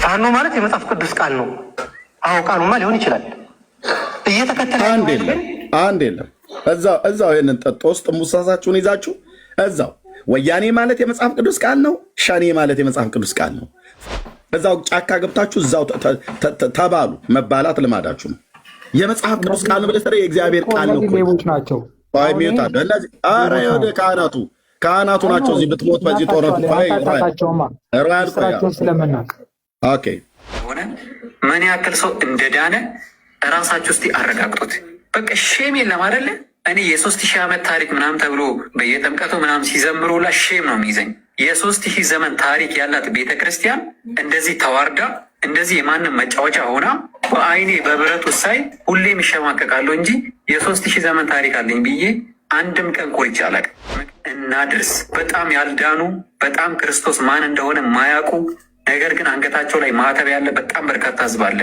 ፋኖ ማለት የመጽሐፍ ቅዱስ ቃል ነው። አዎ ቃሉማ ሊሆን ይችላል። እየተከተለ አንድ የለም እዛው ይሄንን ጠጦ ውስጥ ሙሳሳችሁን ይዛችሁ እዛው ወያኔ ማለት የመጽሐፍ ቅዱስ ቃል ነው፣ ሸኔ ማለት የመጽሐፍ ቅዱስ ቃል ነው። እዛው ጫካ ገብታችሁ እዛው ተባሉ። መባላት ልማዳችሁ ነው። የመጽሐፍ ቅዱስ ቃል ነው ብለህ የእግዚአብሔር ቃል ነው ናቸው። ወደ ካህናቱ ናቸው። እዚህ ብትሞት በዚህ ጦርነት ስለምናውቅ ሆነ ምን ያክል ሰው እንደዳነ እራሳችሁ እስቲ አረጋግጡት። በቃ ሼም የለም አይደለ? እኔ የ3000 ዓመት ታሪክ ምናምን ተብሎ በየጥምቀቱ ምናምን ሲዘምሩላ ሼም ነው የሚይዘኝ። የ3000 ዘመን ታሪክ ያላት ቤተክርስቲያን እንደዚህ ተዋርዳ እንደዚህ የማንም መጫወቻ ሆና በአይኔ በብረቱ ሳይ ሁሌም ይሸማቀቃለሁ እንጂ የ3000 ዘመን ታሪክ አለኝ ብዬ አንድም ቀን ኮርቼ አላውቅም። እናድርስ። በጣም ያልዳኑ በጣም ክርስቶስ ማን እንደሆነ ማያውቁ ነገር ግን አንገታቸው ላይ ማተብ ያለ በጣም በርካታ ህዝብ አለ።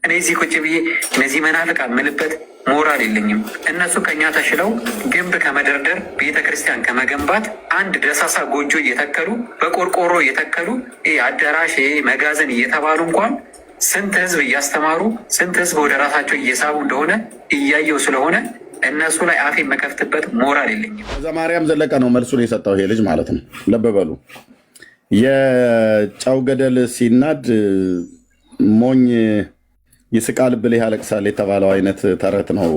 እኔ እዚህ ቁጭ ብዬ እነዚህ መናፍቃን ምልበት ሞራል የለኝም። እነሱ ከኛ ተሽለው ግንብ ከመደርደር ቤተ ክርስቲያን ከመገንባት አንድ ደሳሳ ጎጆ እየተከሉ በቆርቆሮ እየተከሉ አዳራሽ መጋዘን እየተባሉ እንኳን ስንት ህዝብ እያስተማሩ ስንት ህዝብ ወደ ራሳቸው እየሳቡ እንደሆነ እያየው ስለሆነ እነሱ ላይ አፌን መከፍትበት ሞራል የለኝም። ዘማርያም ዘለቀ ነው መልሱን የሰጠው ይሄ ልጅ ማለት ነው። ልብ በሉ። የጨው ገደል ሲናድ ሞኝ ይስቃል ብልህ ያለቅሳል የተባለው አይነት ተረት ነው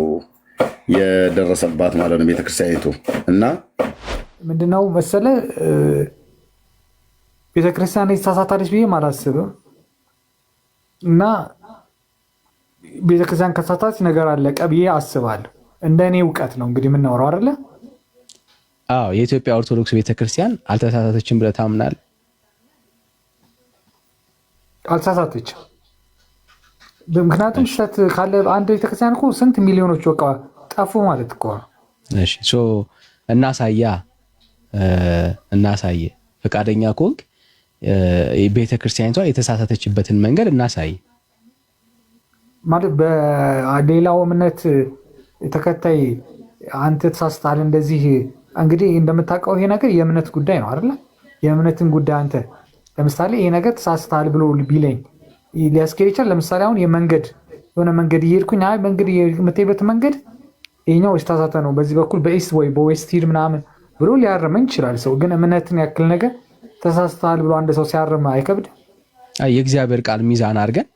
የደረሰባት ማለት ነው ቤተክርስቲያኒቱ። እና ምንድነው መሰለ ቤተክርስቲያን የተሳሳታለች ብዬ አላስብም። እና ቤተክርስቲያን ከተሳሳተች ነገር አለቀ ብዬ አስባለሁ። እንደኔ እውቀት ነው እንግዲህ የምናወራው አይደለ? አዎ የኢትዮጵያ ኦርቶዶክስ ቤተክርስቲያን አልተሳሳተችም ብለህ ታምናለህ? አልተሳሳተችም። ምክንያቱም ስህተት ካለ አንድ ቤተክርስቲያን እኮ ስንት ሚሊዮኖች በቃ ጠፉ ማለት እኮ ነው። እሺ እናሳየ ፈቃደኛ ከሆንክ ቤተክርስቲያኒቷ የተሳሳተችበትን መንገድ እናሳይ ማለት በሌላው እምነት ተከታይ አንተ ተሳስተሃል እንደዚህ። እንግዲህ እንደምታውቀው ይሄ ነገር የእምነት ጉዳይ ነው አይደለ? የእምነትን ጉዳይ አንተ ለምሳሌ ይሄ ነገር ተሳስተሃል ብሎ ቢለኝ ሊያስኬድ ይችላል። ለምሳሌ አሁን የሆነ መንገድ እየሄድኩኝ አይ መንገድ የምትሄድበት መንገድ ይሄኛው የተሳሳተ ነው በዚህ በኩል በኢስት ወይ በዌስት ሂድ ምናምን ብሎ ሊያርመኝ ይችላል ሰው። ግን እምነትን ያክል ነገር ተሳስተሃል ብሎ አንድ ሰው ሲያርም አይከብድ? የእግዚአብሔር ቃል ሚዛን አድርገን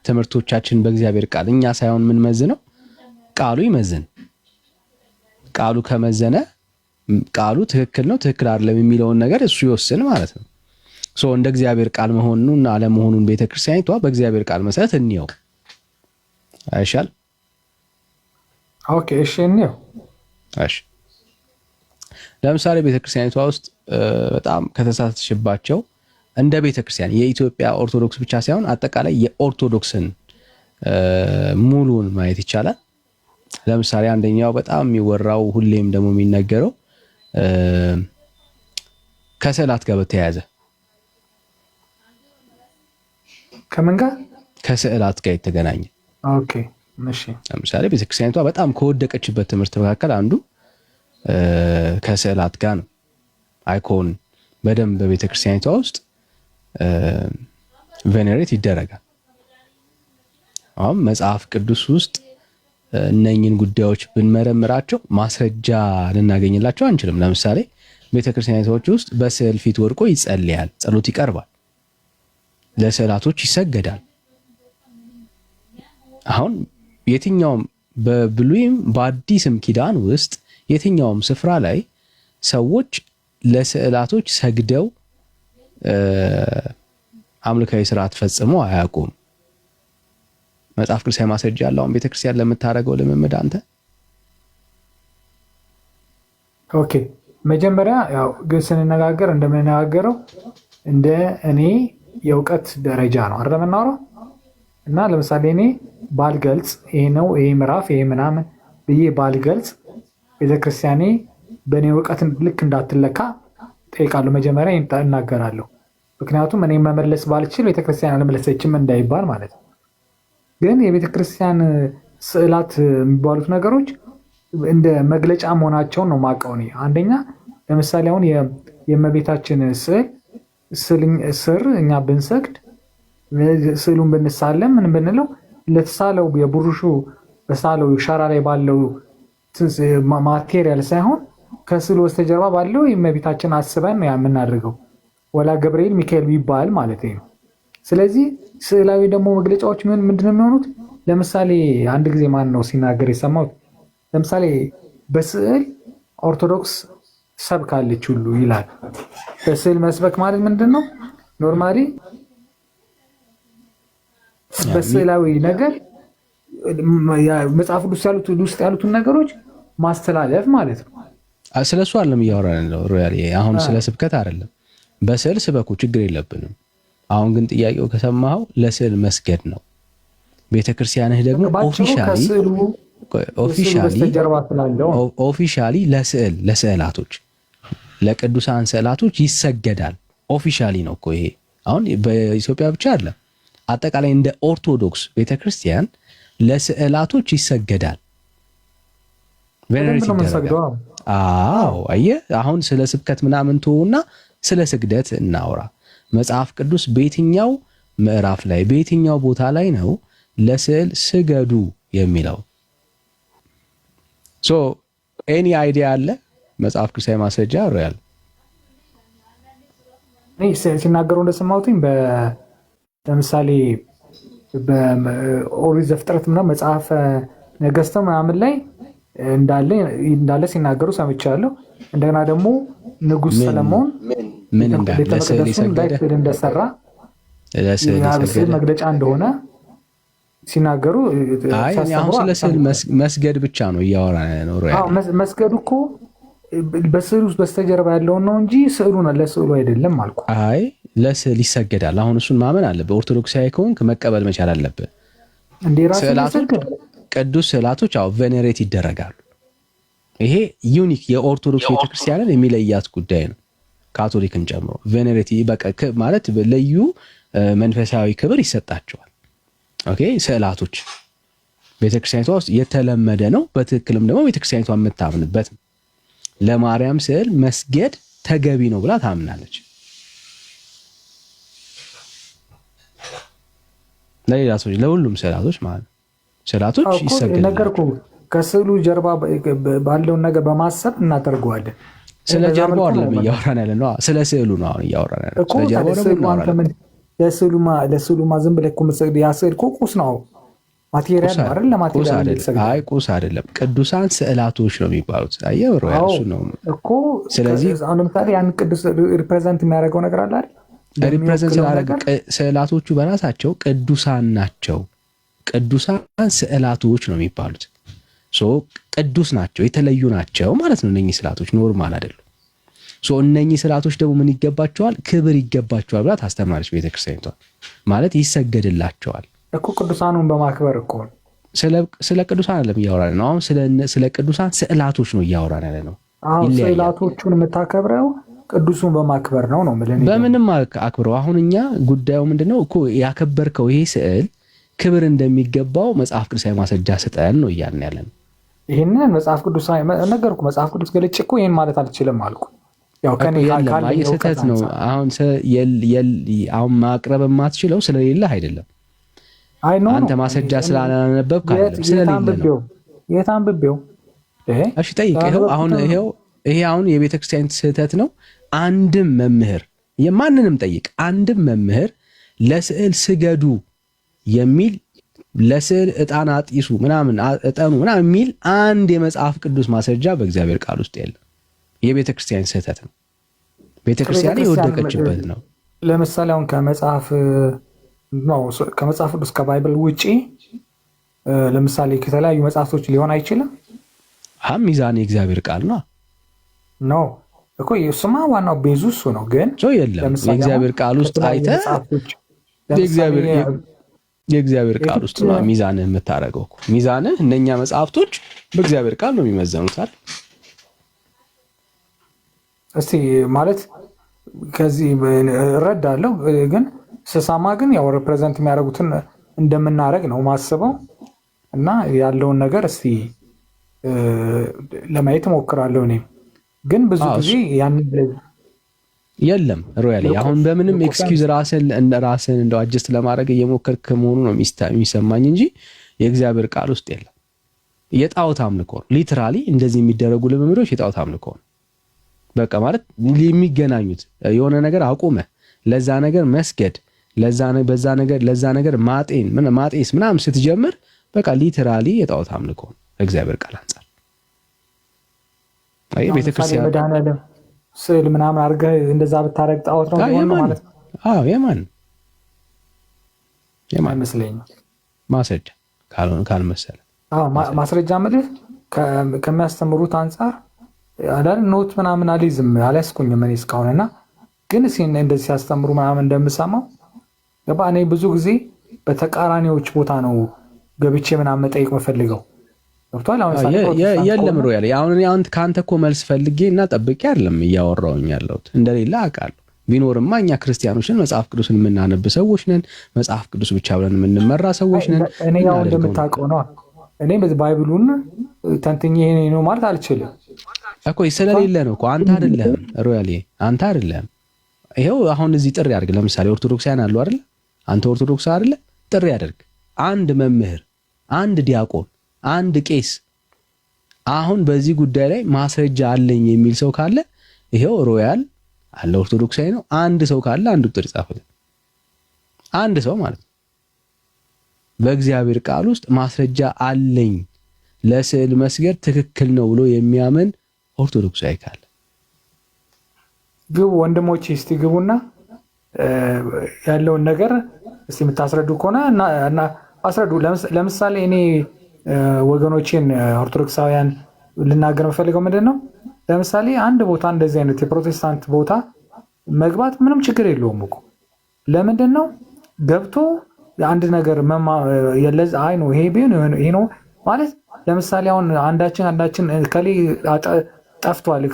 ትምህርቶቻችን በእግዚአብሔር ቃል እኛ ሳይሆን ምን መዝነው ቃሉ ይመዝን። ቃሉ ከመዘነ ቃሉ ትክክል ነው ትክክል አይደለም የሚለውን ነገር እሱ ይወስን ማለት ነው። እንደ እግዚአብሔር ቃል መሆኑን አለመሆኑን ቤተክርስቲያኒቷ በእግዚአብሔር ቃል መሰረት እንየው አይሻል? ኦኬ እሺ እንየው። እሺ ለምሳሌ ቤተክርስቲያኒቷ ውስጥ በጣም ከተሳተፈችባቸው እንደ ቤተክርስቲያን የኢትዮጵያ ኦርቶዶክስ ብቻ ሳይሆን አጠቃላይ የኦርቶዶክስን ሙሉን ማየት ይቻላል። ለምሳሌ አንደኛው በጣም የሚወራው ሁሌም ደግሞ የሚነገረው ከስዕላት ጋር በተያያዘ ከምን ጋር? ከስዕላት ጋር የተገናኘ። ኦኬ እሺ። ለምሳሌ ቤተክርስቲያኒቷ በጣም ከወደቀችበት ትምህርት መካከል አንዱ ከስዕላት ጋር ነው። አይኮን በደንብ በቤተክርስቲያኒቷ ውስጥ ቬኔሬት ይደረጋል። አሁን መጽሐፍ ቅዱስ ውስጥ እነኝን ጉዳዮች ብንመረምራቸው ማስረጃ ልናገኝላቸው አንችልም። ለምሳሌ ቤተክርስቲያኒቶች ውስጥ በስዕል ፊት ወድቆ ይጸልያል፣ ጸሎት ይቀርባል፣ ለስዕላቶች ይሰገዳል። አሁን የትኛውም በብሉይም በአዲስም ኪዳን ውስጥ የትኛውም ስፍራ ላይ ሰዎች ለስዕላቶች ሰግደው አምልካዊ ስርዓት ፈጽሞ አያውቁም። መጽሐፍ ቅዱሳዊ ማስረጃ ያለው አሁን ቤተክርስቲያን ለምታደርገው ልምምድ አንተ? ኦኬ መጀመሪያ ያው ግን ስንነጋገር እንደምንነጋገረው እንደ እኔ የእውቀት ደረጃ ነው አይደል የምናወራው። እና ለምሳሌ እኔ ባልገልጽ ይሄ ነው ይሄ ምዕራፍ ይሄ ምናምን ብዬ ባልገልጽ ቤተክርስቲያኔ በእኔ እውቀት ልክ እንዳትለካ ጠይቃለሁ። መጀመሪያ እናገራለሁ። ምክንያቱም እኔ መመለስ ባልችል ቤተክርስቲያን አልመለሰችም እንዳይባል ማለት ነው። ግን የቤተክርስቲያን ስዕላት የሚባሉት ነገሮች እንደ መግለጫ መሆናቸውን ነው የማውቀው እኔ። አንደኛ ለምሳሌ አሁን የእመቤታችን ስዕል ስር እኛ ብንሰግድ ስዕሉን ብንሳለም ምን ብንለው ለተሳለው የብሩሹ በሳለው ሻራ ላይ ባለው ማቴሪያል ሳይሆን ከስዕሉ በስተጀርባ ባለው የእመቤታችን አስበን ነው የምናደርገው። ወላ ገብርኤል ሚካኤል ቢባል ማለት ነው። ስለዚህ ስዕላዊ ደግሞ መግለጫዎች ምንድነው የሚሆኑት? ለምሳሌ አንድ ጊዜ ማን ነው ሲናገር የሰማሁት? ለምሳሌ በስዕል ኦርቶዶክስ ሰብካለች ሁሉ ይላል። በስዕል መስበክ ማለት ምንድነው? ኖርማሊ በስዕላዊ ነገር መጽሐፍ ቅዱስ ውስጥ ያሉትን ነገሮች ማስተላለፍ ማለት ነው። ስለሱ አይደለም እያወራን ነው ሮያል። አሁን ስለ ስብከት አይደለም። በስዕል ስበኩ ችግር የለብንም። አሁን ግን ጥያቄው ከሰማኸው ለስዕል መስገድ ነው። ቤተክርስቲያንህ ደግሞ ኦፊሻሊ ለስዕላቶች ለቅዱሳን ስዕላቶች ይሰገዳል። ኦፊሻሊ ነው እኮ ይሄ። አሁን በኢትዮጵያ ብቻ አይደለም፣ አጠቃላይ እንደ ኦርቶዶክስ ቤተክርስቲያን ለስዕላቶች ይሰገዳል። ቬነሬት ይደረጋል። አዎ አየህ፣ አሁን ስለ ስብከት ምናምን ተውና ስለ ስግደት እናውራ። መጽሐፍ ቅዱስ በየትኛው ምዕራፍ ላይ በየትኛው ቦታ ላይ ነው ለስዕል ስገዱ የሚለው? ሶ ኤኒ አይዲያ አለ? መጽሐፍ ቅዱሳዊ ማስረጃ ሮያል ሲናገሩ እንደሰማሁትኝ ለምሳሌ በኦሪት ዘፍጥረት ምናምን መጽሐፈ ነገሥት ምናምን ላይ እንዳለ ሲናገሩ ሰምቻለሁ። እንደገና ደግሞ ንጉሥ ሰለሞን ምን እንዳለ ለስዕል ይሰገደ እንደሰራ ለስዕል መግለጫ እንደሆነ ሲናገሩ አሁን ስለ ስዕል መስገድ ብቻ ነው እያወራን ነው ሮያል። መስገዱ እኮ በስዕሉ ውስጥ በስተጀርባ ያለውን ነው እንጂ ስዕሉን ለስዕሉ አይደለም አልኩ። አይ ለስዕል ይሰገዳል። አሁን እሱን ማመን አለብህ። ኦርቶዶክሳዊ ከሆንክ መቀበል መቻል አለብህ። ቅዱስ ስዕላቶች ቬኔሬት ይደረጋሉ። ይሄ ዩኒክ የኦርቶዶክስ ቤተክርስቲያንን የሚለያት ጉዳይ ነው። ካቶሊክን ጨምሮ ቬኔሬት ማለት ለዩ መንፈሳዊ ክብር ይሰጣቸዋል። ኦኬ ስዕላቶች ቤተክርስቲያኒቷ ውስጥ የተለመደ ነው። በትክክልም ደግሞ ቤተክርስቲያኒቷ የምታምንበት ነው። ለማርያም ስዕል መስገድ ተገቢ ነው ብላ ታምናለች። ለሌላ ሰዎች ለሁሉም ስዕላቶች ማለት ነው። ስዕላቶች ይሰገዳሉ። ነገርኩ ከስዕሉ ጀርባ ባለውን ነገር በማሰብ እናደርገዋለን። ስለ ጀርባው አይደለም እያወራን ያለ ነው፣ ስለ ስዕሉ ነው አሁን እያወራን ያለ። ስለ ጀርባው ደግሞ ለስዕሉማ ዝም ብለህ እኮ የምትሰግድ ያ ስዕል እኮ ቁስ ነው፣ ማቴሪያል ነው አይደል? ለማቴሪያል ነው። አይ ቁስ አይደለም፣ ቅዱሳን ስዕላቶች ነው የሚባሉት። አየህ ብሮ ያሱ ነው እኮ። ስለዚህ አሁን ለምሳሌ ያን ቅዱስ ሪፕሬዘንት የሚያደርገው ነገር አለ አይደል? ሪፕሬዘንት ስላደረገ ስዕላቶቹ በራሳቸው ቅዱሳን ናቸው። ቅዱሳን ስዕላቶች ነው የሚባሉት። ቅዱስ ናቸው፣ የተለዩ ናቸው ማለት ነው። እነኚህ ስዕላቶች ኖርማል አይደሉም። እነኚህ ስዕላቶች ደግሞ ምን ይገባቸዋል? ክብር ይገባቸዋል ብላ ታስተምራለች ቤተክርስቲያኒቷ። ማለት ይሰገድላቸዋል እኮ ቅዱሳኑን በማክበር እኮ። ስለ ቅዱሳን አይደለም እያወራን ነው አሁን፣ ስለ ቅዱሳን ስዕላቶች ነው እያወራን ያለ ነው። ስዕላቶቹን የምታከብረው ቅዱሱን በማክበር ነው ነው ማለት ነው። በምንም አክብረው። አሁን እኛ ጉዳዩ ምንድነው እኮ ያከበርከው ይሄ ስዕል ክብር እንደሚገባው መጽሐፍ ቅዱሳዊ ማስረጃ ስጠን ነው እያልን ያለን። ይሄንን መጽሐፍ ቅዱሳዊ ነገርኩ። መጽሐፍ ቅዱስ ገልጬ እኮ ይሄን ማለት አልችልም አልኩ። ያው ከኔ ስህተት ነው። አሁን ማቅረብ የማትችለው ስለሌለህ አይደለም። አንተ ማስረጃ ስላላነበብክ አይደለም፣ ስለሌለ ነው። የታንብቤው እሺ ጠይቅ። ይሄ አሁን የቤተክርስቲያን ስህተት ነው። አንድም መምህር የማንንም ጠይቅ፣ አንድም መምህር ለስዕል ስገዱ የሚል ለስዕል ዕጣን አጢሱ ምናምን ዕጣኑ ምናምን የሚል አንድ የመጽሐፍ ቅዱስ ማስረጃ በእግዚአብሔር ቃል ውስጥ የለም። የቤተ ክርስቲያን ስህተት ነው። ቤተ ክርስቲያን የወደቀችበት ነው። ለምሳሌ አሁን ከመጽሐፍ ቅዱስ ከባይብል ውጪ ለምሳሌ ከተለያዩ መጽሐፍቶች ሊሆን አይችልም። ሚዛን የእግዚአብሔር ቃል ነው እኮ እሱማ ዋናው ቤዙ እሱ ነው። ግን የለም የእግዚአብሔር ቃል ውስጥ አይተህ የእግዚአብሔር ቃል ውስጥ ነው ሚዛንህ የምታደርገው እኮ። ሚዛንህ እነኛ መጽሐፍቶች በእግዚአብሔር ቃል ነው የሚመዘኑት አይደል? እስቲ ማለት ከዚህ እረዳለሁ፣ ግን ስሳማ ግን ያው ሪፕሬዘንት የሚያደርጉትን እንደምናደርግ ነው ማስበው እና ያለውን ነገር እስቲ ለማየት እሞክራለሁ። እኔም ግን ብዙ ጊዜ የለም ሮያል አሁን በምንም ኤክስኪውዝ ራስን እንደው አጀስት ለማድረግ እየሞከርክ መሆኑ ነው የሚሰማኝ እንጂ የእግዚአብሔር ቃል ውስጥ የለም። የጣዖት አምልኮ ነው። ሊትራሊ እንደዚህ የሚደረጉ ልምምዶች የጣዖት አምልኮ ነው። በቃ ማለት የሚገናኙት የሆነ ነገር አቁመ ለዛ ነገር መስገድ ለዛ ነገር ማጤስ ምናምን ስትጀምር በቃ ሊትራሊ የጣዖት አምልኮ ነው እግዚአብሔር ቃል አንፃር። አይ ቤተክርስቲያን መድኃኒዓለም ስዕል ምናምን አድርገህ እንደዛ ብታረግ ጣዖት ነው ማለት ነው። አዎ የማን መስለኝ ማስረጃ ካልመሰለ ማስረጃ ምልህ ከሚያስተምሩት አንፃር አዳን ኖት ምናምን አልይዝም አልያዝኩኝም እኔ እስካሁንና ግን እንደዚህ ሲያስተምሩ ምናምን እንደምሰማው ገባ። እኔ ብዙ ጊዜ በተቃራኒዎች ቦታ ነው ገብቼ ምናምን መጠየቅ መፈልገው ገብቷል። የለም ሮያል አሁን ከአንተ እኮ መልስ ፈልጌ እና ጠብቄ አይደለም እያወራሁኝ ያለሁት እንደሌላ አውቃለሁ። ቢኖርማ እኛ ክርስቲያኖችን መጽሐፍ ቅዱስን የምናነብ ሰዎች ነን። መጽሐፍ ቅዱስ ብቻ ብለን የምንመራ ሰዎች ነን። እኔ ያው እንደምታውቀው ነው። እኔ ባይብሉን ተንትኜ ይሄ ነው ማለት አልችልም እኮ ስለሌለ ነው እኮ አንተ አይደለም ሮያል አንተ አይደለም። ይሄው አሁን እዚህ ጥሪ አድርግ። ለምሳሌ ኦርቶዶክሳውያን አሉ አይደል? አንተ ኦርቶዶክስ አይደለ? ጥሪ አድርግ። አንድ መምህር፣ አንድ ዲያቆን፣ አንድ ቄስ አሁን በዚህ ጉዳይ ላይ ማስረጃ አለኝ የሚል ሰው ካለ ይሄው ሮያል አለ ኦርቶዶክሳዊ ነው። አንድ ሰው ካለ አንድ ቁጥር ይጻፍልን። አንድ ሰው ማለት ነው። በእግዚአብሔር ቃል ውስጥ ማስረጃ አለኝ ለስዕል መስገድ ትክክል ነው ብሎ የሚያምን ኦርቶዶክሳዊ ካለ ግቡ። ወንድሞቼ እስቲ ግቡና ያለውን ነገር እስቲ የምታስረዱ ከሆነ እና አስረዱ። ለምሳሌ እኔ ወገኖቼን ኦርቶዶክሳውያን ልናገር የምፈልገው ምንድን ነው፣ ለምሳሌ አንድ ቦታ እንደዚህ አይነት የፕሮቴስታንት ቦታ መግባት ምንም ችግር የለውም እኮ። ለምንድን ነው ገብቶ አንድ ነገር የለዝ አይ ነው ይሄ ቢሆን ይሄ ነው ማለት። ለምሳሌ አሁን አንዳችን ከሌ ጠፍቷል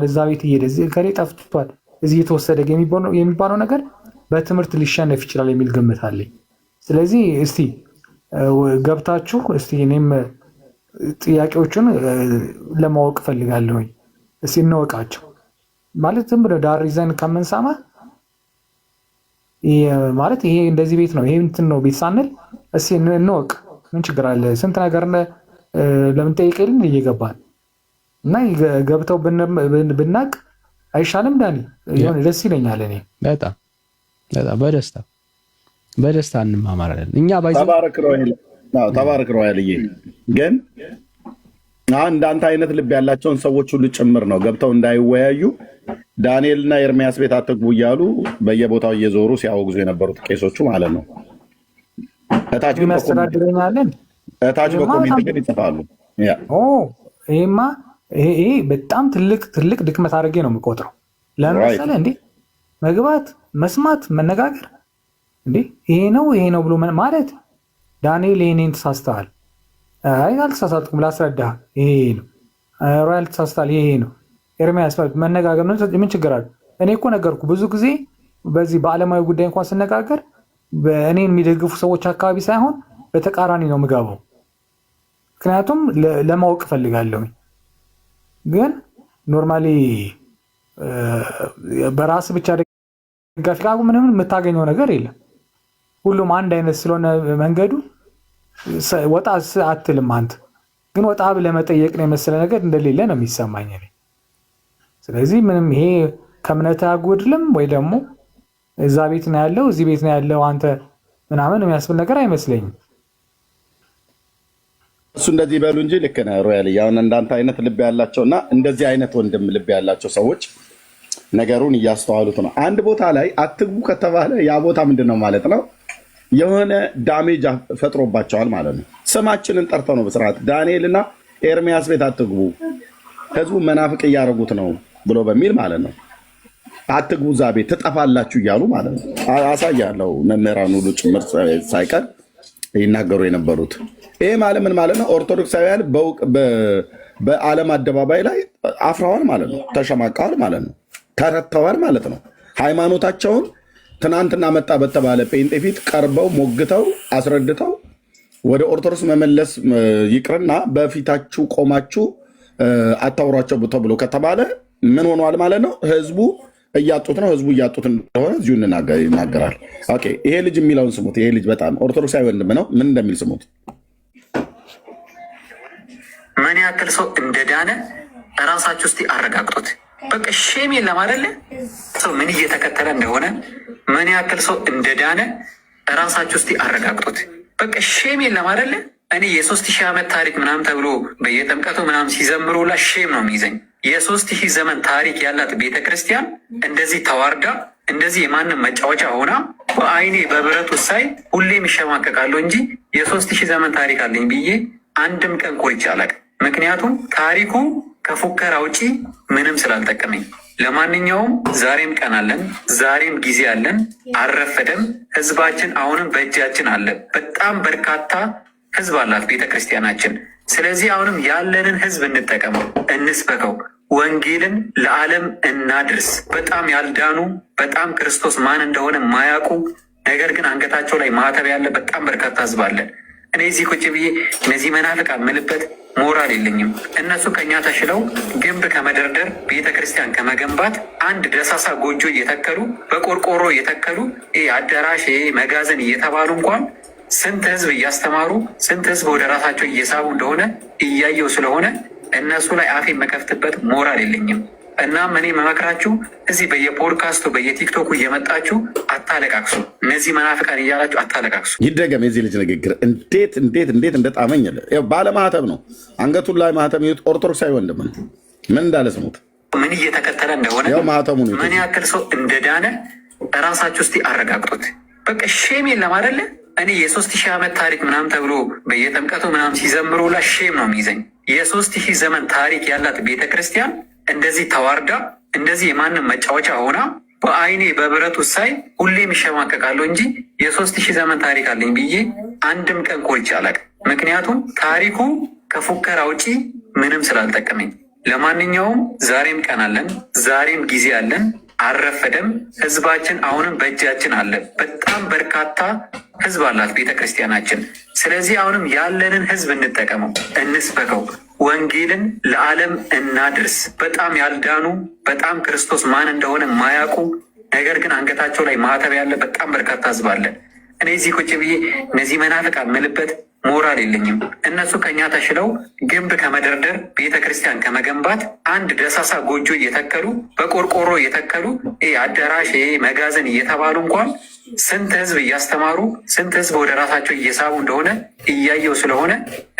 እዛ ቤት እየሄደ ከሌ ጠፍቷል እዚህ የተወሰደ የሚባለው ነገር በትምህርት ሊሸነፍ ይችላል የሚል ግምት አለኝ። ስለዚህ እስቲ ገብታችሁ እስቲ እኔም ጥያቄዎቹን ለማወቅ ፈልጋለሁኝ። እስቲ እንወቃቸው ማለት ዝም ብሎ ዳር ይዘን ከምንሰማ ማለት ይሄ እንደዚህ ቤት ነው ይሄ እንትን ነው ቤት ሳንል እስቲ እንወቅ። ምን ችግር አለ? ስንት ነገር ለምን ጠይቀልን እየገባን እና ገብተው ብናቅ አይሻልም? ዳኒ ይሁን ደስ ይለኛል። እኔ በጣም በደስታ እንማማራለን። እኛ ተባረክ ሮያልዬ። ግን እንዳንተ አይነት ልብ ያላቸውን ሰዎች ሁሉ ጭምር ነው ገብተው እንዳይወያዩ ዳንኤልና ኤርሚያስ ቤት አትግቡ እያሉ በየቦታው እየዞሩ ሲያወግዙ የነበሩት ቄሶቹ ማለት ነው። እታች በኮሜንት ግን ይጽፋሉ። ይሄ በጣም ትልቅ ድክመት አድርጌ ነው የምቆጥረው። ለምን መሰለህ እንዴ መግባት፣ መስማት፣ መነጋገር እንዴ ይሄ ነው ብሎ ማለት ዳንኤል ይሄን ተሳስተሃል። አይ አልተሳሳትኩም ላስረዳህ። ይሄ ነው ሮያል ተሳስተሃል። ይሄ ነው ኤርሚያስ መነጋገር ነው። ምን ችግር አለ? እኔ እኮ ነገርኩ። ብዙ ጊዜ በዚህ በዓለማዊ ጉዳይ እንኳን ስነጋገር በእኔን የሚደግፉ ሰዎች አካባቢ ሳይሆን በተቃራኒ ነው የምገባው። ምክንያቱም ለማወቅ እፈልጋለሁ። ግን ኖርማሊ በራስ ብቻ ደጋፊ ካሉ ምንም የምታገኘው ነገር የለም። ሁሉም አንድ አይነት ስለሆነ መንገዱ ወጣ አትልም። አንተ ግን ወጣ ብለህ መጠየቅ ነው የመሰለ ነገር እንደሌለ ነው የሚሰማኝ እኔ። ስለዚህ ምንም ይሄ ከእምነት አጎድልም ወይ ደግሞ እዛ ቤት ነው ያለው እዚህ ቤት ነው ያለው አንተ ምናምን የሚያስብል ነገር አይመስለኝም። እሱ እንደዚህ በሉ እንጂ ልክ ነህ ሮያል። አሁን እንዳንተ አይነት ልብ ያላቸውና እንደዚህ አይነት ወንድም ልብ ያላቸው ሰዎች ነገሩን እያስተዋሉት ነው። አንድ ቦታ ላይ አትግቡ ከተባለ ያ ቦታ ምንድን ነው ማለት ነው? የሆነ ዳሜጅ ፈጥሮባቸዋል ማለት ነው። ስማችንን ጠርተው ነው በስርዓት ዳንኤልና ኤርሚያስ ቤት አትግቡ፣ ህዝቡ መናፍቅ እያደረጉት ነው ብሎ በሚል ማለት ነው። አትግቡ እዛ ቤት ትጠፋላችሁ እያሉ ማለት ነው። አሳያለሁ መምህራን ሁሉ ጭምር ሳይቀር ይናገሩ የነበሩት። ይሄ ማለት ምን ማለት ነው? ኦርቶዶክሳውያን በዓለም አደባባይ ላይ አፍረዋል ማለት ነው። ተሸማቀዋል ማለት ነው። ተረተዋል ማለት ነው። ሃይማኖታቸውን ትናንትና መጣ በተባለ ጴንጤ ፊት ቀርበው ሞግተው አስረድተው ወደ ኦርቶዶክስ መመለስ ይቅርና በፊታችሁ ቆማችሁ አታውሯቸው ተብሎ ከተባለ ምን ሆኗል ማለት ነው? ህዝቡ እያጡት ነው። ህዝቡ እያጡት እንደሆነ እዚሁ ይናገራል። ኦኬ፣ ይሄ ልጅ የሚለውን ስሙት። ይሄ ልጅ በጣም ኦርቶዶክሳዊ ወንድም ነው። ምን እንደሚል ስሙት። ምን ያክል ሰው እንደዳነ እራሳችሁ እስቲ አረጋግጡት። በቃ ሼም የለም አይደለ? ሰው ምን እየተከተለ እንደሆነ ምን ያክል ሰው እንደዳነ እራሳችሁ እስቲ አረጋግጡት። በቃ ሼም የለም አይደለ? እኔ የ3000 ዓመት ታሪክ ምናምን ተብሎ በየጥምቀቱ ምናምን ሲዘምሩላ ሼም ነው የሚይዘኝ። የ3000 ዘመን ታሪክ ያላት ቤተ ክርስቲያን እንደዚህ ተዋርዳ እንደዚህ የማንም መጫወቻ ሆና በአይኔ በብረቱ ሳይ ሁሌም ይሸማቀቃለሁ እንጂ የ3000 ዘመን ታሪክ አለኝ ብዬ አንድም ቀን ኮርቼ አላውቅም። ምክንያቱም ታሪኩ ከፉከራ ውጪ ምንም ስላልጠቀመኝ። ለማንኛውም ዛሬም ቀን አለን፣ ዛሬም ጊዜ አለን፣ አልረፈደም። ህዝባችን አሁንም በእጃችን አለ። በጣም በርካታ ህዝብ አላት ቤተ ክርስቲያናችን። ስለዚህ አሁንም ያለንን ህዝብ እንጠቀመው፣ እንስበከው፣ ወንጌልን ለዓለም እናድርስ። በጣም ያልዳኑ በጣም ክርስቶስ ማን እንደሆነ ማያውቁ ነገር ግን አንገታቸው ላይ ማተብ ያለ በጣም በርካታ ህዝብ አለ። እኔ እዚህ ቁጭ ብዬ እነዚህ መናፍቃን ምልበት ሞራል የለኝም። እነሱ ከኛ ተሽለው ግንብ ከመደርደር ቤተ ክርስቲያን ከመገንባት አንድ ደሳሳ ጎጆ እየተከሉ በቆርቆሮ እየተከሉ አዳራሽ መጋዘን እየተባሉ እንኳን ስንት ህዝብ እያስተማሩ ስንት ህዝብ ወደ ራሳቸው እየሳቡ እንደሆነ እያየው ስለሆነ እነሱ ላይ አፌ የምከፍትበት ሞራል የለኝም። እናም እኔ መመክራችሁ እዚህ በየፖድካስቱ በየቲክቶኩ እየመጣችሁ አታለቃቅሱ። እነዚህ መናፍቃን እያላችሁ አታለቃቅሱ። ይደገም የዚህ ልጅ ንግግር እንዴት እንደጣመኝ ባለማህተብ ነው። አንገቱን ላይ ማህተብ ይሁት ኦርቶዶክሳዊ ወንድም ነው። ምን እንዳለ ስሙት። ምን እየተከተለ እንደሆነ ምን ያክል ሰው እንደዳነ እራሳችሁ እስቲ አረጋግጡት። በቃ ሼም የለም አይደለ? እኔ የ3000 ዓመት ታሪክ ምናምን ተብሎ በየጥምቀቱ ምናምን ሲዘምሩላ ሼም ነው የሚይዘኝ። የ3000 ዘመን ታሪክ ያላት ቤተ ክርስቲያን እንደዚህ ተዋርዳ እንደዚህ የማንም መጫወቻ ሆና በአይኔ በብረቱ ሳይ ሁሌም ይሸማቀቃለሁ እንጂ የ3000 ዘመን ታሪክ አለኝ ብዬ አንድም ቀን ኮርቼ አላውቅም። ምክንያቱም ታሪኩ ከፉከራ ውጪ ምንም ስላልጠቀመኝ። ለማንኛውም ዛሬም ቀን አለን፣ ዛሬም ጊዜ አለን፣ አልረፈደም። ህዝባችን አሁንም በእጃችን አለ። በጣም በርካታ ህዝብ አላት ቤተ ክርስቲያናችን። ስለዚህ አሁንም ያለንን ህዝብ እንጠቀመው፣ እንስበከው፣ ወንጌልን ለዓለም እናድርስ። በጣም ያልዳኑ በጣም ክርስቶስ ማን እንደሆነ ማያውቁ ነገር ግን አንገታቸው ላይ ማተብ ያለ በጣም በርካታ ህዝብ አለ። እኔ እዚህ ቁጭ ብዬ እነዚህ መናፍቃን ምልበት ሞራል የለኝም። እነሱ ከኛ ተሽለው ግንብ ከመደርደር ቤተ ክርስቲያን ከመገንባት አንድ ደሳሳ ጎጆ እየተከሉ በቆርቆሮ እየተከሉ አዳራሽ መጋዘን እየተባሉ እንኳን ስንት ህዝብ እያስተማሩ ስንት ህዝብ ወደ ራሳቸው እየሳቡ እንደሆነ እያየው ስለሆነ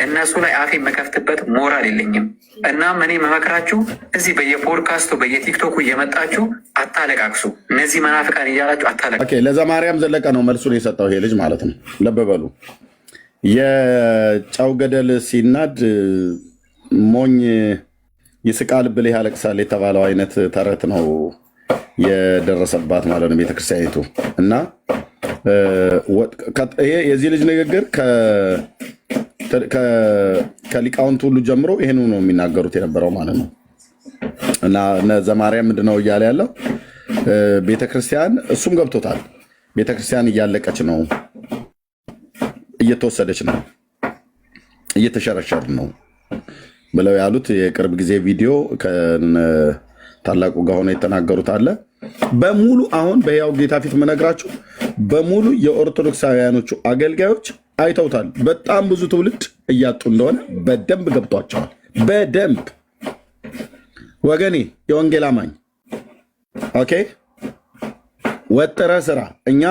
እነሱ ላይ አፌ የምከፍትበት ሞራል የለኝም። እናም እኔ መመክራችሁ እዚህ በየፖድካስቱ በየቲክቶኩ እየመጣችሁ አታለቃቅሱ። እነዚህ መናፍቃን እያላችሁ አታለቃቅሱ። ለዘማርያም ዘለቀ ነው መልሱን የሰጠው ይሄ ልጅ ማለት ነው። ልብ በሉ። የጨው ገደል ሲናድ ሞኝ ይስቃል ብልህ ያለቅሳል የተባለው አይነት ተረት ነው የደረሰባት ማለት ነው ቤተክርስቲያኒቱ። እና ይሄ የዚህ ልጅ ንግግር ከሊቃውንት ሁሉ ጀምሮ ይህን ነው የሚናገሩት የነበረው ማለት ነው። እና ዘማርያም ምንድነው እያለ ያለው ቤተክርስቲያን እሱም ገብቶታል። ቤተክርስቲያን እያለቀች ነው፣ እየተወሰደች ነው፣ እየተሸረሸር ነው ብለው ያሉት የቅርብ ጊዜ ቪዲዮ ታላቁ ጋር ሆነው የተናገሩት አለ። በሙሉ አሁን በሕያው ጌታ ፊት የምነግራችሁ በሙሉ የኦርቶዶክሳውያኖቹ አገልጋዮች አይተውታል። በጣም ብዙ ትውልድ እያጡ እንደሆነ በደንብ ገብቷቸዋል። በደንብ ወገኔ፣ የወንጌል አማኝ ኦኬ፣ ወጥረ ስራ። እኛ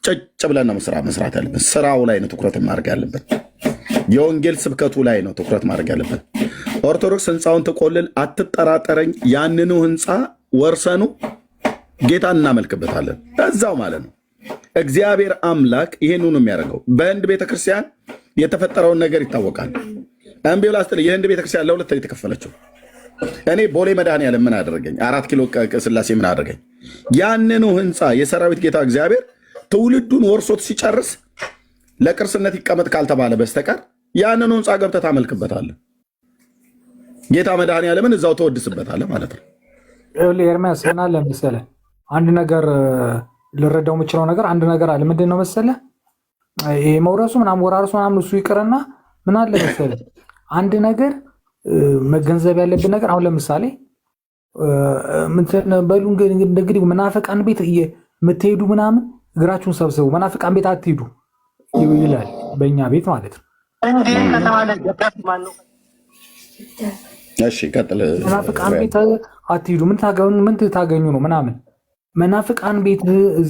ጭጭ ብለን ነው ስራ መስራት ያለብን። ስራው ላይ ነው ትኩረት ማድረግ ያለብን። የወንጌል ስብከቱ ላይ ነው ትኩረት ማድረግ ያለብን። ኦርቶዶክስ ህንፃውን ትቆልል አትጠራጠረኝ። ያንኑ ህንፃ ወርሰኑ ጌታን እናመልክበታለን እዛው ማለት ነው። እግዚአብሔር አምላክ ይሄን ነው የሚያደርገው። በህንድ ቤተክርስቲያን የተፈጠረውን ነገር ይታወቃል። እምቢ ብላ ስትል የህንድ ቤተክርስቲያን ለሁለት የተከፈለችው። እኔ ቦሌ መድኃኔዓለም ምን አደረገኝ? 4 ኪሎ ስላሴ ምን አደረገኝ? ያንኑ ህንፃ የሰራዊት ጌታ እግዚአብሔር ትውልዱን ወርሶት ሲጨርስ ለቅርስነት ይቀመጥ ካልተባለ በስተቀር ያንኑ ህንፃ ገብተህ ታመልክበታለህ። ጌታ መድኃኔዓለምን እዛው ተወድስበታለህ ማለት ነው። ኤርሚያስ ምን አለ መሰለህ፣ አንድ ነገር ልረዳው የምችለው ነገር አንድ ነገር አለ። ምንድን ነው መሰለህ? ይሄ መውረሱ ምናምን ወራረሱ ምናምን እሱ ይቅርና ምን አለ መሰለህ፣ አንድ ነገር መገንዘብ ያለብን ነገር አሁን ለምሳሌ በሉ እንግዲህ መናፍቃን ቤት የምትሄዱ ምናምን እግራችሁን ሰብስቡ፣ መናፍቃን ቤት አትሄዱ ይላል በእኛ ቤት ማለት ነው። እንዴ ከተባለ ደጋፊ ማን ነው? እሺ ቀጥል። መናፍቃን ቤት አትሄዱ፣ ምን ታገኙ ነው ምናምን። መናፍቃን ቤት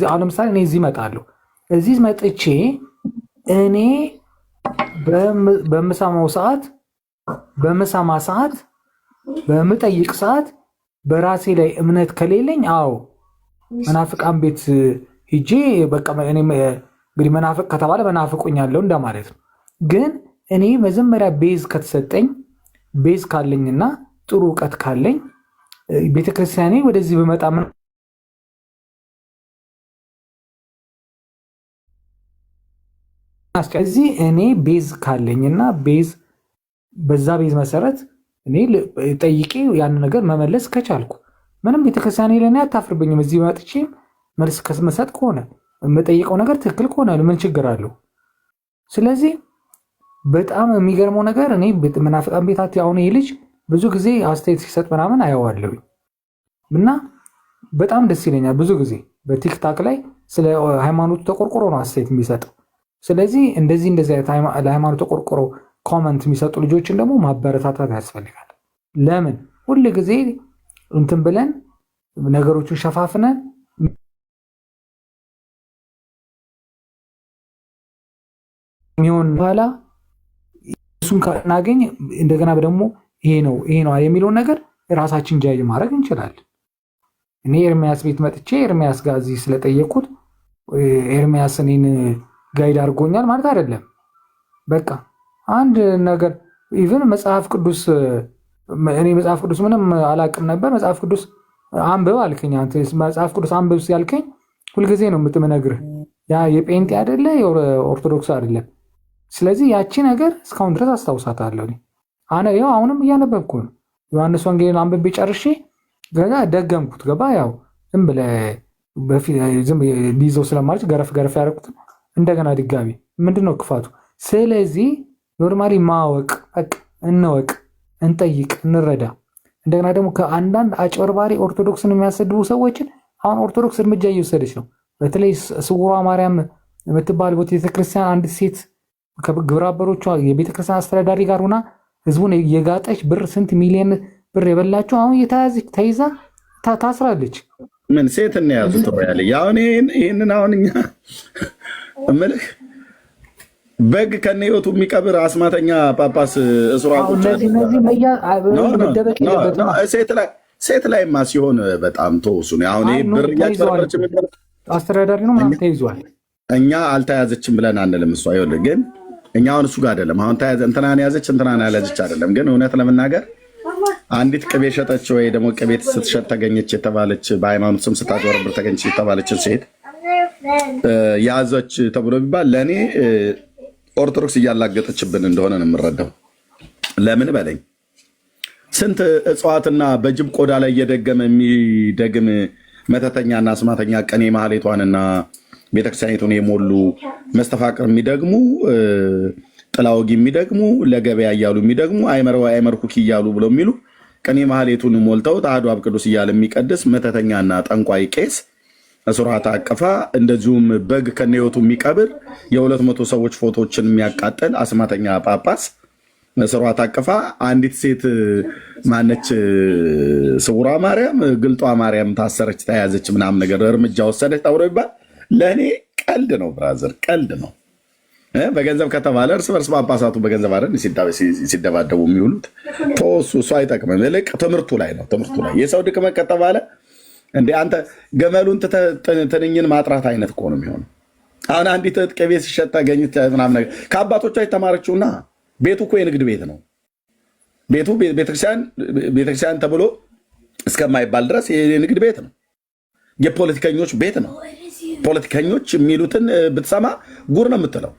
አሁን ለምሳሌ እኔ እዚህ እመጣለሁ። እዚህ መጥቼ እኔ በምሰማው ሰዓት በምጠይቅ ሰዓት በራሴ ላይ እምነት ከሌለኝ፣ አዎ መናፍቃን ቤት ሂጄ በቃ እኔ እንግዲህ መናፍቅ ከተባለ መናፍቁኛለሁ እንደማለት ነው። ግን እኔ መጀመሪያ ቤዝ ከተሰጠኝ ቤዝ ካለኝና ጥሩ እውቀት ካለኝ ቤተክርስቲያኔ ወደዚህ በመጣ እዚህ እኔ ቤዝ ካለኝና በዛ ቤዝ መሰረት እኔ ጠይቄ ያን ነገር መመለስ ከቻልኩ ምንም ቤተክርስቲያኔ ለእኔ አታፍርብኝም። እዚህ መጥቼ መልስ ከመሰጥ ከሆነ የምጠይቀው ነገር ትክክል ከሆነ ምን ችግር አለው? ስለዚህ በጣም የሚገርመው ነገር እኔ መናፍቃን ቤታት አሁን ይህ ልጅ ብዙ ጊዜ አስተያየት ሲሰጥ ምናምን አየዋለሁ እና በጣም ደስ ይለኛል። ብዙ ጊዜ በቲክታክ ላይ ስለ ሃይማኖቱ ተቆርቆሮ ነው አስተያየት የሚሰጠው። ስለዚህ እንደዚህ ለሃይማኖት ተቆርቆሮ ኮመንት የሚሰጡ ልጆችን ደግሞ ማበረታታት ያስፈልጋል። ለምን ሁል ጊዜ እንትን ብለን ነገሮችን ሸፋፍነን የሚሆን በኋላ እሱን ካናገኝ እንደገና ደግሞ ይሄ ነው የሚለውን ነገር ራሳችን ጃጅ ማድረግ እንችላለን። እኔ ኤርሚያስ ቤት መጥቼ ኤርሚያስ ጋር እዚህ ስለጠየቅኩት ኤርሚያስ እኔን ጋይድ አድርጎኛል ማለት አይደለም። በቃ አንድ ነገር ኢቭን መጽሐፍ ቅዱስ ምንም አላቅም ነበር። መጽሐፍ ቅዱስ አንብብ አልከኝ። አንተ መጽሐፍ ቅዱስ አንብብ ሲያልከኝ ሁልጊዜ ነው የምነግርህ፣ ያ የጴንጤ አይደለ የኦርቶዶክስ አይደለም። ስለዚህ ያቺ ነገር እስካሁን ድረስ አስታውሳታለሁ። ይኸው አሁንም እያነበብኩ ነው። ዮሐንስ ወንጌልን አንብቤ ጨርሼ ገና ደገምኩት። ገባ ያው ዝም ብለህ ሊይዘው ስለማለች ገረፍ ያደረኩት እንደገና ድጋሚ ምንድን ነው ክፋቱ? ስለዚህ ኖርማሊ ማወቅ በቃ እንወቅ፣ እንጠይቅ፣ እንረዳ። እንደገና ደግሞ ከአንዳንድ አጭበርባሪ ኦርቶዶክስን የሚያሰድቡ ሰዎችን አሁን ኦርቶዶክስ እርምጃ እየወሰደች ነው። በተለይ ስውሯ ማርያም የምትባል ቤተክርስቲያን አንዲት ሴት ከግብረ አበሮቿ የቤተክርስቲያን አስተዳዳሪ ጋር ሆና ህዝቡን የጋጠች ብር ስንት ሚሊዮን ብር የበላቸው አሁን ተይዛ ታስራለች። ምን ሴት እናያዙት ያለ ያሁን ይህንን አሁን እኛ እምልህ በግ ከነ ህይወቱ የሚቀብር አስማተኛ ጳጳስ እስሯ ሴት ላይማ ሲሆን በጣም ተወሱን። አሁን ብር እያጭበረበረች አስተዳዳሪ ነው ምናምን ተይዟል። እኛ አልተያዘችም ብለን አንልም። እሷ ይኸውልህ ግን እኛ አሁን እሱ ጋር አይደለም አሁን ተያዘ እንትናን ያዘች እንትናን ያለች አይደለም። ግን እውነት ለመናገር አንዲት ቅቤ ሸጠች ወይ ደግሞ ቅቤ ስትሸጥ ተገኘች የተባለች በሃይማኖት ስም ስታጭበረብር ተገኘች የተባለችን ሴት ያዘች ተብሎ ቢባል ለእኔ ኦርቶዶክስ እያላገጠችብን እንደሆነ ነው የምረዳው። ለምን በለኝ ስንት እጽዋትና በጅብ ቆዳ ላይ እየደገመ የሚደግም መተተኛና አስማተኛ ቀኔ ማህሌቷንና ቤተክርስቲያኒቱን የሞሉ መስተፋቅር የሚደግሙ ጥላወጊ የሚደግሙ ለገበያ እያሉ የሚደግሙ አይመርኩክ እያሉ ብሎ የሚሉ ቀኔ ማህሌቱን ሞልተው አሐዱ አብ ቅዱስ እያለ የሚቀድስ መተተኛና ጠንቋይ ቄስ እስሯ ታቅፋ እንደዚሁም በግ ከነህይወቱ የሚቀብር የ200 ሰዎች ፎቶዎችን የሚያቃጥል አስማተኛ ጳጳስ እስሯ ታቅፋ አንዲት ሴት ማነች ስውሯ ማርያም ግልጧ ማርያም ታሰረች ተያዘች ምናምን ነገር እርምጃ ወሰደች ተብሎ ይባል ለእኔ ቀልድ ነው ብራዘር፣ ቀልድ ነው። በገንዘብ ከተባለ እርስ በርስ ጳጳሳቱ በገንዘብ አይደል ሲደባደቡ የሚውሉት። ተወሱ፣ እሱ አይጠቅምም። ይልቅ ትምህርቱ ላይ ነው። ትምህርቱ ላይ የሰው ድክመት ከተባለ እንደ አንተ ገመሉን ትንኝን ማጥራት አይነት እኮ ነው የሚሆነው። አሁን አንዲት ቅቤ ሲሸጥ ተገኘች ምናምን ነገር ከአባቶቿ የተማረችውና ቤቱ እኮ የንግድ ቤት ነው። ቤቱ ቤተክርስቲያን ተብሎ እስከማይባል ድረስ የንግድ ቤት ነው። የፖለቲከኞች ቤት ነው። ፖለቲከኞች የሚሉትን ብትሰማ ጉር ነው የምትለው።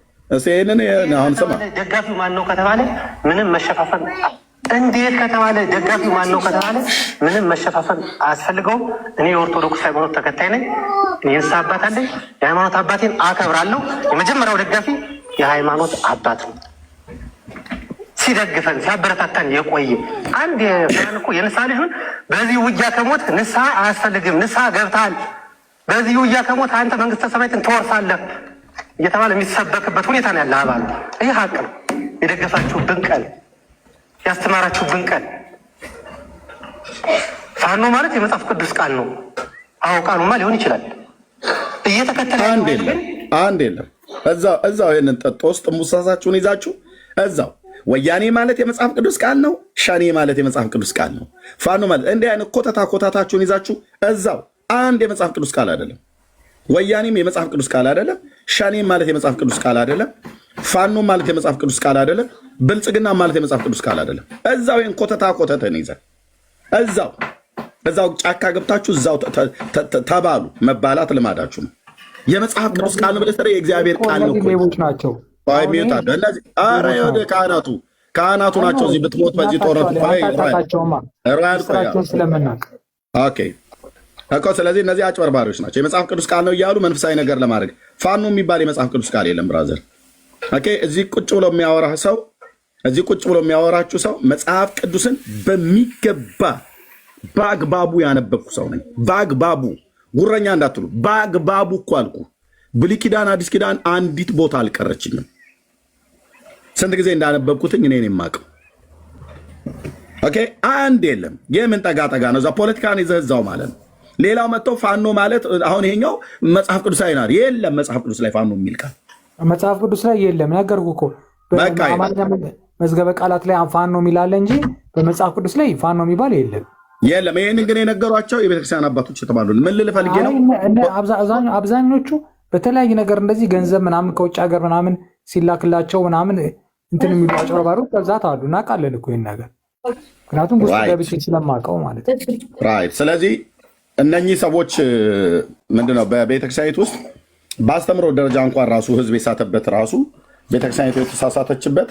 ይህንን አሁን ስማ። ደጋፊው ማን ነው ከተባለ ምንም መሸፋፈን እንዴት ከተባለ ደጋፊው ማን ነው ከተባለ ምንም መሸፋፈን አያስፈልገውም። እኔ የኦርቶዶክስ ሃይማኖት ተከታይ ነኝ። የእንስሳ አባት አለኝ። የሃይማኖት አባቴን አከብራለሁ። የመጀመሪያው ደጋፊ የሃይማኖት አባት ነው። ሲደግፈን ሲያበረታታን የቆየ አንድ የፋን እኮ የንስሐ ልጅ በዚህ ውጊያ ከሞት ንስሐ አያስፈልግም፣ ንስሐ ገብተሃል፣ በዚህ ውጊያ ከሞት አንተ መንግስተ ሰማያትን ትወርሳለህ እየተባለ የሚሰበክበት ሁኔታ ነው ያለ አባሉ። ይህ ሀቅ ነው። የደገፋችሁብን ቀን ያስተማራችሁብን ቀን ፋኖ ማለት የመጽሐፍ ቅዱስ ቃል ነው። አዎ ቃሉማ ሊሆን ይችላል። እየተከተለ አንድ የለም እዛው ይህንን ጠጦ ውስጥ ሙሳሳችሁን ይዛችሁ እዛው ወያኔ ማለት የመጽሐፍ ቅዱስ ቃል ነው። ሸኔ ማለት የመጽሐፍ ቅዱስ ቃል ነው። ፋኖ ማለት እንዲህ አይነት ኮታታችሁን ይዛችሁ እዛው አንድ የመጽሐፍ ቅዱስ ቃል አይደለም። ወያኔም የመጽሐፍ ቅዱስ ቃል አይደለም። ሸኔም ማለት የመጽሐፍ ቅዱስ ቃል አይደለም። ፋኖ ማለት የመጽሐፍ ቅዱስ ቃል አይደለም። ብልጽግና ማለት የመጽሐፍ ቅዱስ ቃል አይደለም። እዛው ይህን ኮተትን ይዘን እዛው ጫካ ገብታችሁ እዛው ተባሉ። መባላት ልማዳችሁ ነው። የመጽሐፍ ቅዱስ ቃል ነው ብለህ የእግዚአብሔር ቃል ነው። ሌቦች ናቸው። እነዚህ ወደ ካህናቱ ናቸው። እዚህ ብትሞት በዚህ ጦርነቱ ስለምናውቅ እኮ ስለዚህ እነዚህ አጭበርባሪዎች ናቸው። የመጽሐፍ ቅዱስ ቃል ነው እያሉ መንፈሳዊ ነገር ለማድረግ ፋኖ የሚባል የመጽሐፍ ቅዱስ ቃል የለም ብራዘር። እዚህ ቁጭ ብሎ የሚያወራችሁ ሰው መጽሐፍ ቅዱስን በሚገባ በአግባቡ ያነበብኩ ሰው ነኝ። በአግባቡ ጉረኛ እንዳትሉ፣ በአግባቡ እኮ አልኩ። ብሉይ ኪዳን አዲስ ኪዳን አንዲት ቦታ አልቀረችኝም። ስንት ጊዜ እንዳነበብኩትኝ እኔን የማውቀው አንድ የለም። የምን ጠጋ ነው? እዛ ፖለቲካን ይዘህ እዛው ማለት ነው። ሌላው መጥተው ፋኖ ማለት አሁን ይሄኛው መጽሐፍ ቅዱስ ላይ ናል የለም። መጽሐፍ ቅዱስ ላይ ፋኖ የሚል ቃል መጽሐፍ ቅዱስ ላይ የለም። ነገርኩህ እኮ በአማርኛ መዝገበ ቃላት ላይ ፋኖ የሚላለ እንጂ በመጽሐፍ ቅዱስ ላይ ፋኖ የሚባል የለም። ይህንን ግን የነገሯቸው የቤተክርስቲያን አባቶች የተባሉ ምን ልል ፈልጌ ነው። አብዛኞቹ በተለያየ ነገር እንደዚህ ገንዘብ ምናምን ከውጭ ሀገር ምናምን ሲላክላቸው ምናምን እንትን የሚሉ አጭበርባሪዎች በብዛት አሉ። እናውቃለን እኮ ይህን ነገር ምክንያቱም ውስጥ ገብቼ ስለማውቀው ማለት ነው። ስለዚህ እነኚህ ሰዎች ምንድነው በቤተክርስቲያኒት ውስጥ በአስተምሮ ደረጃ እንኳን ራሱ ህዝብ የሳተበት ራሱ ቤተክርስቲያኒቱ የተሳሳተችበት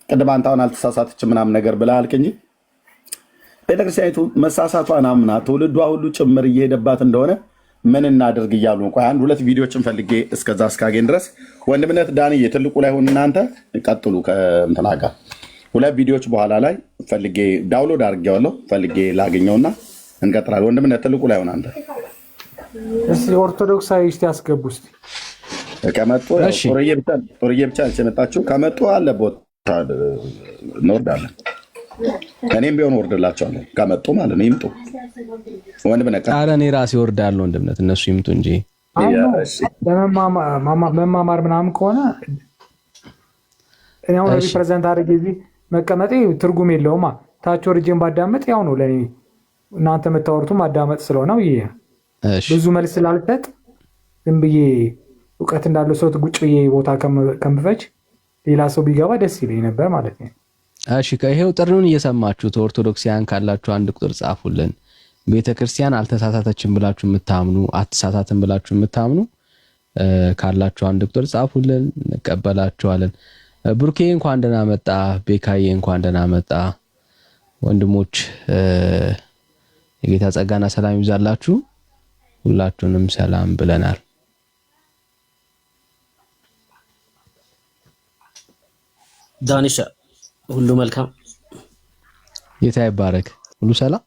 ቅድም አንተ አሁን አልተሳሳተችም ምናምን ነገር ብለህ አልክ እንጂ ቤተክርስቲያኒቱ መሳሳቷን አምና ትውልዷ ሁሉ ጭምር እየሄደባት እንደሆነ ምን እናደርግ እያሉ ቆይ አንድ ሁለት ቪዲዮችን ፈልጌ እስከዛ እስካገኝ ድረስ ወንድምነት ዳንዬ ትልቁ ላይ ሆን እናንተ ቀጥሉ ከእንትና ጋር ሁለት ቪዲዮዎች በኋላ ላይ ፈልጌ ዳውንሎድ አድርጌዋለሁ ፈልጌ ላገኘውና እንቀጥላለን። ወንድምነት ትልቁ ላይ ሆን አንተ እስቲ ኦርቶዶክሳዊ እስቲ ያስገቡ እስቲ ከመጡ ጦርዬ ብቻ አልመጣችሁ ከመጡ አለ ቦታ እንወርዳለን። እኔም ቢሆን ወርድላቸዋለሁ ከመጡ ማለት ነው። ይምጡ ወንድምነት። ኧረ እኔ ራሴ ወርዳለሁ ወንድምነት፣ እነሱ ይምጡ እንጂ ለመማማር ምናምን ከሆነ እኔ አሁን ሪፕሬዘንት አድርጌ እዚህ መቀመጤ ትርጉም የለውማ። ታች ወርጄን ባዳመጥ ያው ነው ለእኔ። እናንተ የምታወሩት ማዳመጥ ስለሆነ ይሄ ብዙ መልስ ስላልሰጥ ዝም ብዬ እውቀት እንዳለው ሰው ጉጭ ብዬ ቦታ ከምፈጅ ሌላ ሰው ቢገባ ደስ ይለኝ ነበር ማለት ነው። እሺ ከይሄው ጥሪውን እየሰማችሁት ኦርቶዶክሲያን ካላችሁ አንድ ቁጥር ጻፉልን። ቤተክርስቲያን አልተሳሳተችም ብላችሁ የምታምኑ አትሳሳትም ብላችሁ የምታምኑ ካላችሁ አንድ ቁጥር ጻፉልን፣ እንቀበላችኋለን። ብሩኬ እንኳን ደህና መጣ። ቤካዬ እንኳን ደህና መጣ። ወንድሞች የጌታ ጸጋና ሰላም ይብዛላችሁ። ሁላችሁንም ሰላም ብለናል። ዳንሻ ሁሉ መልካም፣ ጌታ ይባረክ። ሁሉ ሰላም፣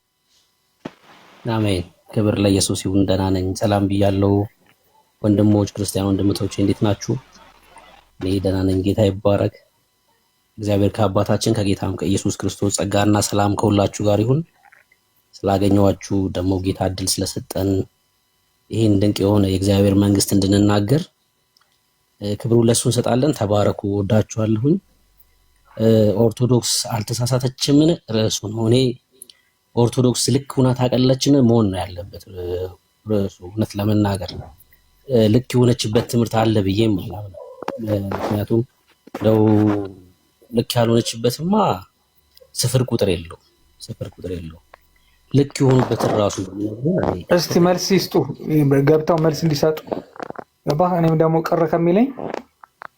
አሜን። ክብር ለኢየሱስ ይሁን። ደህና ነኝ፣ ሰላም ብያለሁ። ወንድሞች ክርስቲያን ወንድምቶቼ እንዴት ናችሁ? እኔ ደህና ነኝ። ጌታ ይባረክ። እግዚአብሔር ከአባታችን ከጌታም ከኢየሱስ ክርስቶስ ጸጋና ሰላም ከሁላችሁ ጋር ይሁን። ስላገኘኋችሁ ደግሞ ጌታ እድል ስለሰጠን ይህን ድንቅ የሆነ የእግዚአብሔር መንግስት እንድንናገር ክብሩ ለሱ እንሰጣለን። ተባረኩ። ወዳችኋለሁኝ። ኦርቶዶክስ አልተሳሳተችምን ርዕሱ ነው። እኔ ኦርቶዶክስ ልክ ሆና ታቀለችን መሆን ነው ያለበት ርዕሱ። እውነት ለመናገር ልክ የሆነችበት ትምህርት አለ ብዬም አላምንም። ምክንያቱም እንደው ልክ ያልሆነችበትማ ስፍር ቁጥር የለው። ልክ የሆኑበትን ራሱ እስቲ መልስ ይስጡ፣ ገብተው መልስ እንዲሰጡ ገባህ? እኔም ደግሞ ቀረ ከሚለኝ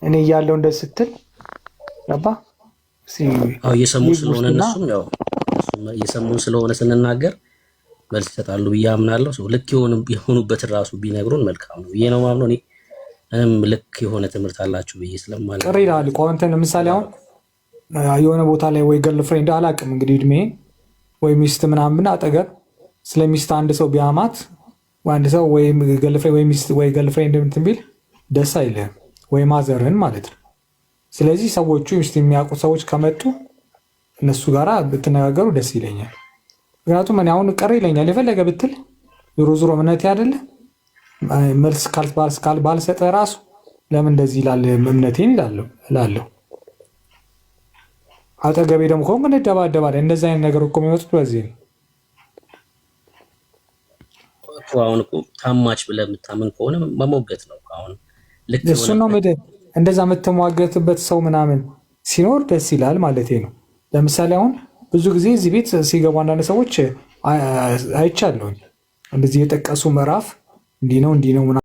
እኔ እያለሁ እንደዚህ ስትል ገባህ? እየሰሙ ስለሆነ እነሱም ያው እየሰሙን ስለሆነ ስንናገር መልስ ይሰጣሉ ብዬ አምናለሁ። ልክ የሆኑበትን ራሱ ቢነግሩን መልካም ነው ብዬ ነው የማምነው። እኔም ልክ የሆነ ትምህርት አላችሁ ብዬ ስለማለት ቅር ይላል እኮ እንትን ለምሳሌ አሁን የሆነ ቦታ ላይ ወይ ገርል ፍሬንድ አላውቅም እንግዲህ እድሜ ወይ ሚስት ምናምን አጠገብ ስለ ሚስት አንድ ሰው ቢያማት አንድ ሰው ወይ ገርል ፍሬንድ ወይ ሚስት ወይ ገርል ፍሬንድ እንትን ቢል ደስ አይልህም፣ ወይ ማዘርህን ማለት ነው። ስለዚህ ሰዎቹ ሚስት የሚያውቁ ሰዎች ከመጡ እነሱ ጋራ ብትነጋገሩ ደስ ይለኛል። ምክንያቱም እኔ አሁን ቀር ይለኛል የፈለገ ብትል ዞሮ ዞሮ እምነቴ አይደለ መልስ ባልሰጠ ራሱ ለምን እንደዚህ ይላል እምነቴን እላለሁ። አጠገቤ ደግሞ ከሆንክ እንደባደባለን። እንደዚህ አይነት ነገር እኮ የሚመጡት በዚህ ነው። አሁን እኮ ታማች ብለህ የምታምን ከሆነ መሞገት ነው። አሁን ልክ እሱን ነው እንደዛ የምትሟገትበት ሰው ምናምን ሲኖር ደስ ይላል ማለት ነው። ለምሳሌ አሁን ብዙ ጊዜ እዚህ ቤት ሲገቡ አንዳንድ ሰዎች አይቻለሁኝ እንደዚህ የጠቀሱ ምዕራፍ እንዲህ ነው